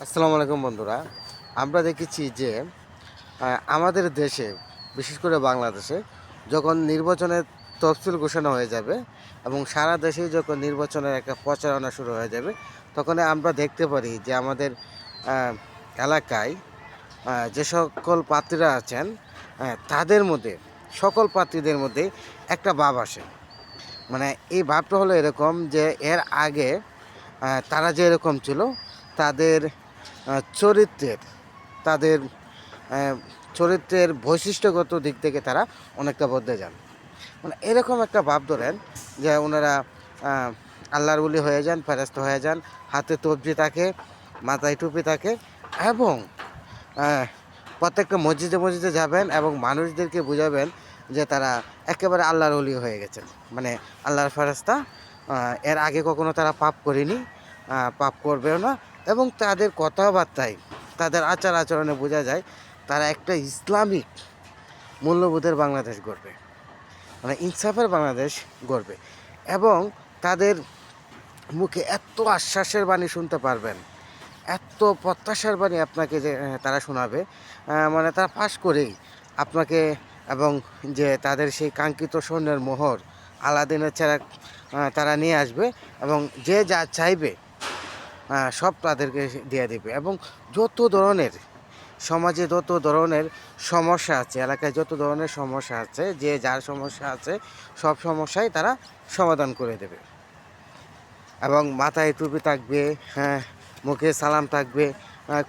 আসসালামু আলাইকুম বন্ধুরা। আমরা দেখেছি যে আমাদের দেশে, বিশেষ করে বাংলাদেশে, যখন নির্বাচনের তফসিল ঘোষণা হয়ে যাবে এবং সারা দেশেই যখন নির্বাচনের একটা প্রচারণা শুরু হয়ে যাবে, তখন আমরা দেখতে পারি যে আমাদের আহ, এলাকায় যে সকল প্রার্থীরা আছেন, তাদের মধ্যে, সকল প্রার্থীদের মধ্যে একটা ভাব আসে। মানে এই ভাবটা হলো এরকম যে এর আগে তারা যে এরকম ছিল, তাদের চরিত্রের তাদের আহ, চরিত্রের বৈশিষ্ট্যগত দিক থেকে তারা অনেকটা বদলে যান। মানে এরকম একটা ভাব ধরেন যে ওনারা আহ, আল্লাহর ওলি হয়ে যান, ফেরেশতা হয়ে যান, হাতে তসবিহ থাকে, মাথায় টুপি থাকে, এবং আহ, প্রত্যেকটা মসজিদে মসজিদে যাবেন এবং মানুষদেরকে বুঝাবেন যে তারা একেবারে আল্লাহর ওলি হয়ে গেছেন, মানে আল্লাহর ফেরেশতা। এর আগে কখনো তারা পাপ করেনি, পাপ করবেও না, এবং তাদের কথাবার্তায়, তাদের আচার আচরণে বোঝা যায় তারা একটা ইসলামিক মূল্যবোধের বাংলাদেশ গড়বে, মানে ইনসাফের বাংলাদেশ গড়বে। এবং তাদের মুখে এত আশ্বাসের বাণী শুনতে পারবেন, এত প্রত্যাশার বাণী আপনাকে যে তারা শোনাবে, মানে তারা পাশ করেই আপনাকে, এবং যে তাদের সেই কাঙ্ক্ষিত স্বর্ণের মোহর, আলাদিনের চেরাগ তারা নিয়ে আসবে, এবং যে যা চাইবে সব তাদেরকে দিয়ে দেবে। এবং যত ধরনের সমাজে যত ধরনের সমস্যা আছে, এলাকায় যত ধরনের সমস্যা আছে, যে যার সমস্যা আছে, সব সমস্যাই তারা সমাধান করে দেবে। এবং মাথায় টুপি থাকবে, হ্যাঁ, মুখে সালাম থাকবে।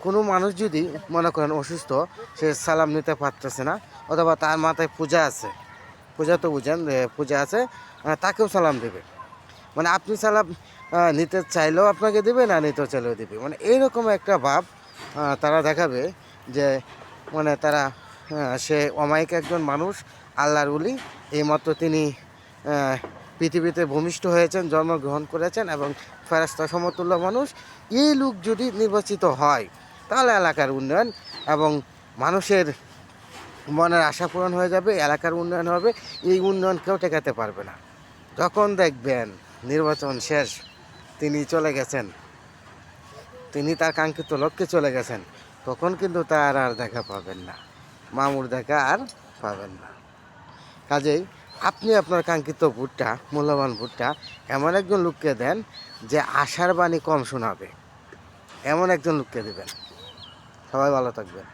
কোনো মানুষ যদি মনে করেন অসুস্থ, সে সালাম নিতে পারতেছে না, অথবা তার মাথায় পূজা আছে, পূজা তো বুঝেন, পূজা আছে, তাকেও সালাম দেবে। মানে আপনি সালাম নিতে চাইলেও আপনাকে দেবে, না নিতে চাইলেও দেবে। মানে এইরকম একটা ভাব তারা দেখাবে যে, মানে তারা, সে অমায়িক একজন মানুষ, আল্লাহর ওলি, এইমাত্র তিনি আহ, পৃথিবীতে ভূমিষ্ঠ হয়েছেন, জন্মগ্রহণ করেছেন, এবং ফেরেশতা সমতুল্য মানুষ। এই লোক যদি নির্বাচিত হয়, তাহলে এলাকার উন্নয়ন এবং মানুষের মনের আশা পূরণ হয়ে যাবে, এলাকার উন্নয়ন হবে। এই উন্নয়ন কেউ ঠেকাতে পারবে না। যখন দেখবেন নির্বাচন শেষ, তিনি চলে গেছেন, তিনি তার কাঙ্ক্ষিত লক্ষ্যে চলে গেছেন, তখন কিন্তু তার আর দেখা পাবেন না, মামুর দেখা আর পাবেন না। কাজেই আপনি আপনার কাঙ্ক্ষিত ভোটটা, মূল্যবান ভোটটা এমন একজন লোককে দেন যে আশার বাণী কম শোনাবে, এমন একজন লোককে দেবেন। সবাই ভালো থাকবেন।